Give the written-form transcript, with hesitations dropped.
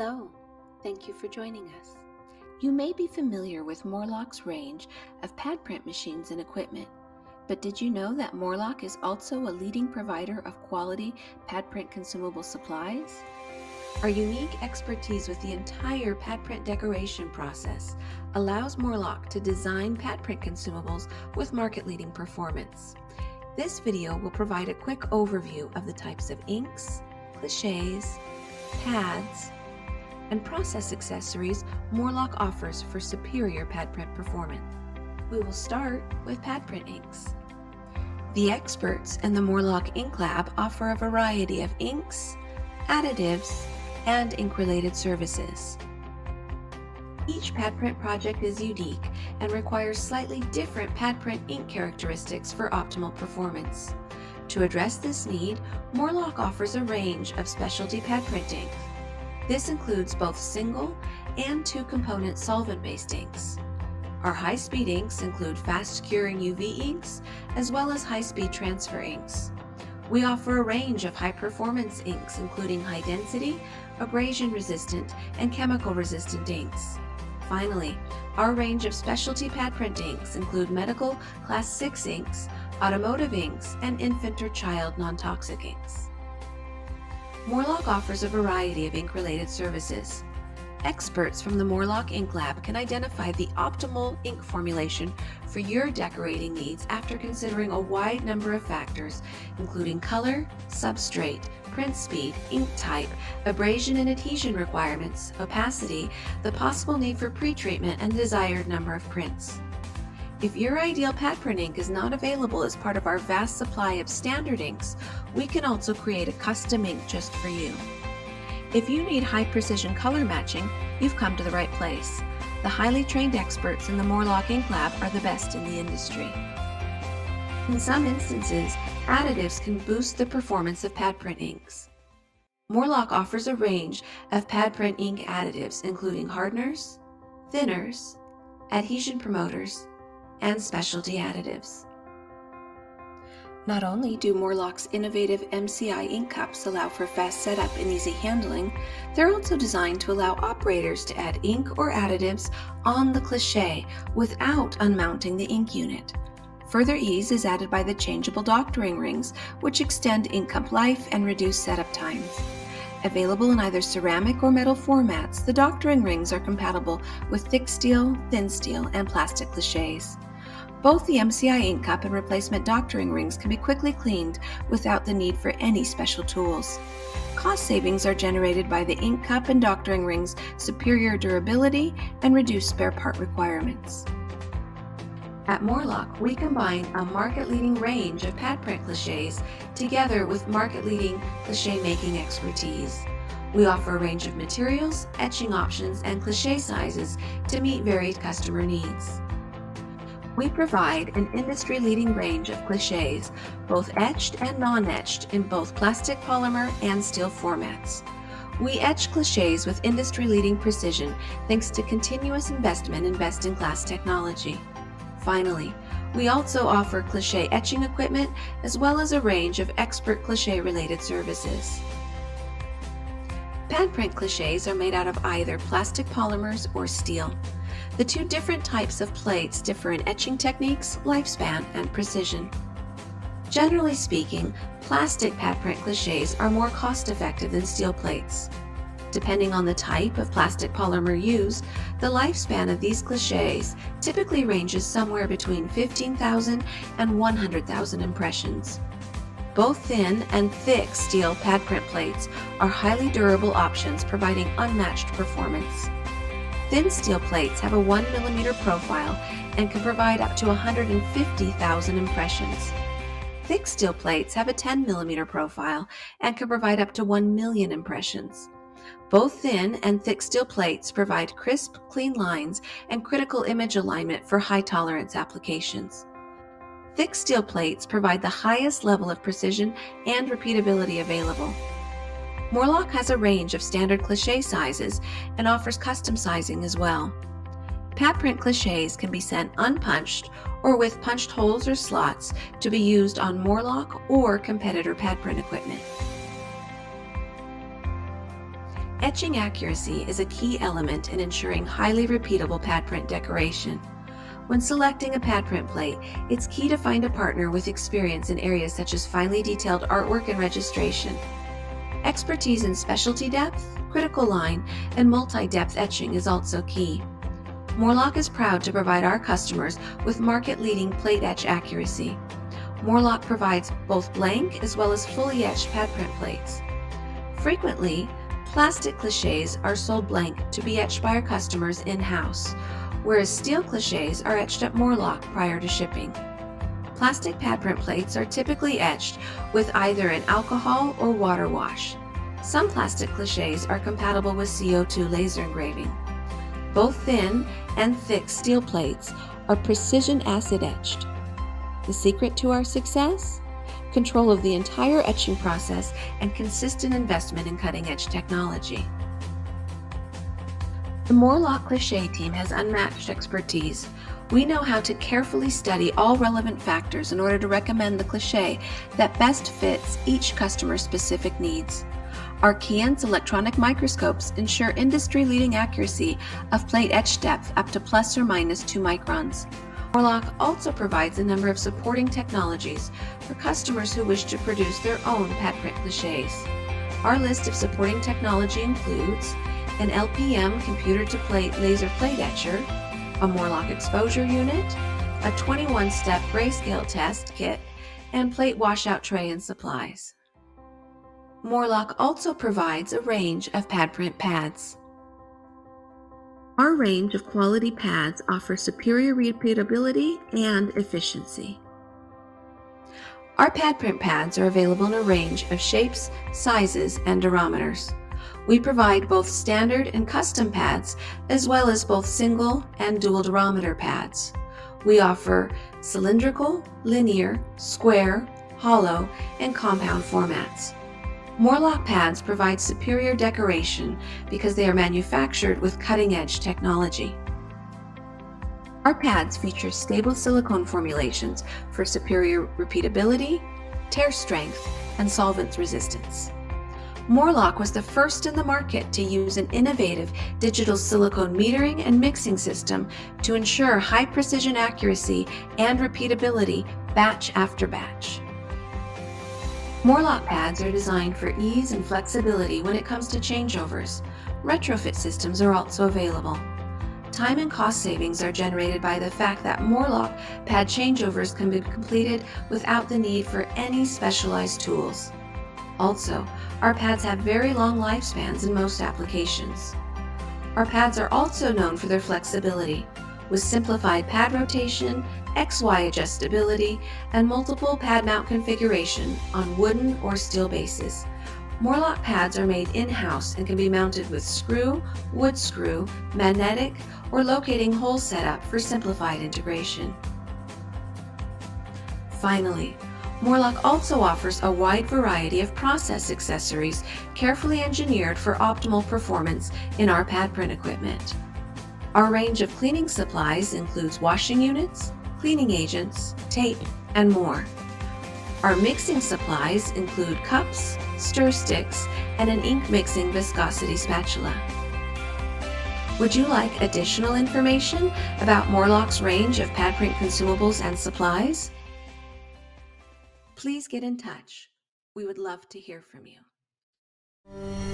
Hello, thank you for joining us. You may be familiar with Morlock's range of pad print machines and equipment, but did you know that Morlock is also a leading provider of quality pad print consumable supplies? Our unique expertise with the entire pad print decoration process allows Morlock to design pad print consumables with market-leading performance. This video will provide a quick overview of the types of inks, cliches, pads, and process accessories Morlock offers for superior pad print performance. We will start with pad print inks. The experts in the Morlock Ink Lab offer a variety of inks, additives, and ink-related services. Each pad print project is unique and requires slightly different pad print ink characteristics for optimal performance. To address this need, Morlock offers a range of specialty pad print inks. This includes both single and two-component solvent-based inks. Our high-speed inks include fast-curing UV inks as well as high-speed transfer inks. We offer a range of high-performance inks including high-density, abrasion-resistant, and chemical-resistant inks. Finally, our range of specialty pad print inks include medical Class 6 inks, automotive inks, and infant or child non-toxic inks. Morlock offers a variety of ink-related services. Experts from the Morlock Ink Lab can identify the optimal ink formulation for your decorating needs after considering a wide number of factors, including color, substrate, print speed, ink type, abrasion and adhesion requirements, opacity, the possible need for pretreatment, and desired number of prints. If your ideal pad print ink is not available as part of our vast supply of standard inks, we can also create a custom ink just for you. If you need high precision color matching, you've come to the right place. The highly trained experts in the Morlock Ink Lab are the best in the industry. In some instances, additives can boost the performance of pad print inks. Morlock offers a range of pad print ink additives including hardeners, thinners, adhesion promoters, and specialty additives. Not only do Morlock's innovative MCI ink cups allow for fast setup and easy handling, they're also designed to allow operators to add ink or additives on the cliche without unmounting the ink unit. Further ease is added by the changeable doctoring rings, which extend ink cup life and reduce setup times. Available in either ceramic or metal formats, the doctoring rings are compatible with thick steel, thin steel, and plastic cliches. Both the MCI ink cup and replacement doctoring rings can be quickly cleaned without the need for any special tools. Cost savings are generated by the ink cup and doctoring rings' superior durability and reduced spare part requirements. At Morlock, we combine a market-leading range of pad print cliches together with market-leading cliche-making expertise. We offer a range of materials, etching options, and cliche sizes to meet varied customer needs. We provide an industry-leading range of cliches, both etched and non-etched, in both plastic polymer and steel formats. We etch cliches with industry-leading precision thanks to continuous investment in best-in-class technology. Finally, we also offer cliche etching equipment as well as a range of expert cliche-related services. Pad print cliches are made out of either plastic polymers or steel. The two different types of plates differ in etching techniques, lifespan, and precision. Generally speaking, plastic pad print cliches are more cost-effective than steel plates. Depending on the type of plastic polymer used, the lifespan of these cliches typically ranges somewhere between 15,000 and 100,000 impressions. Both thin and thick steel pad print plates are highly durable options providing unmatched performance. Thin steel plates have a 1 mm profile and can provide up to 150,000 impressions. Thick steel plates have a 10 mm profile and can provide up to 1 million impressions. Both thin and thick steel plates provide crisp, clean lines and critical image alignment for high tolerance applications. Thick steel plates provide the highest level of precision and repeatability available. Morlock has a range of standard cliche sizes and offers custom sizing as well. Pad print cliches can be sent unpunched or with punched holes or slots to be used on Morlock or competitor pad print equipment. Etching accuracy is a key element in ensuring highly repeatable pad print decoration. When selecting a pad print plate, it's key to find a partner with experience in areas such as finely detailed artwork and registration. Expertise in specialty depth, critical line, and multi-depth etching is also key. Morlock is proud to provide our customers with market-leading plate etch accuracy. Morlock provides both blank as well as fully etched pad print plates. Frequently, plastic cliches are sold blank to be etched by our customers in-house, whereas steel cliches are etched at Morlock prior to shipping. Plastic pad print plates are typically etched with either an alcohol or water wash. Some plastic cliches are compatible with CO2 laser engraving. Both thin and thick steel plates are precision acid etched. The secret to our success? Control of the entire etching process and consistent investment in cutting-edge technology. The Morlock Cliche team has unmatched expertise. We know how to carefully study all relevant factors in order to recommend the cliche that best fits each customer's specific needs. Our Keyence electronic microscopes ensure industry-leading accuracy of plate etch depth up to plus or minus 2 microns. Morlock also provides a number of supporting technologies for customers who wish to produce their own pad print cliches. Our list of supporting technology includes an LPM computer-to-plate laser plate etcher, a Morlock exposure unit, a 21-step grayscale test kit, and plate washout tray and supplies. Morlock also provides a range of pad print pads. Our range of quality pads offers superior repeatability and efficiency. Our pad print pads are available in a range of shapes, sizes, and diameters. We provide both standard and custom pads, as well as both single and dual diameter pads. We offer cylindrical, linear, square, hollow, and compound formats. Morlock pads provide superior decoration because they are manufactured with cutting-edge technology. Our pads feature stable silicone formulations for superior repeatability, tear strength, and solvent resistance. Morlock was the first in the market to use an innovative digital silicone metering and mixing system to ensure high precision accuracy and repeatability batch after batch. Morlock pads are designed for ease and flexibility when it comes to changeovers. Retrofit systems are also available. Time and cost savings are generated by the fact that Morlock pad changeovers can be completed without the need for any specialized tools. Also, our pads have very long lifespans in most applications. Our pads are also known for their flexibility, with simplified pad rotation, XY adjustability, and multiple pad mount configuration on wooden or steel bases. Morlock pads are made in-house and can be mounted with screw, wood screw, magnetic, or locating hole setup for simplified integration. Finally, Morlock also offers a wide variety of process accessories carefully engineered for optimal performance in our pad print equipment. Our range of cleaning supplies includes washing units, cleaning agents, tape, and more. Our mixing supplies include cups, stir sticks, and an ink mixing viscosity spatula. Would you like additional information about Morlock's range of pad print consumables and supplies? Please get in touch. We would love to hear from you.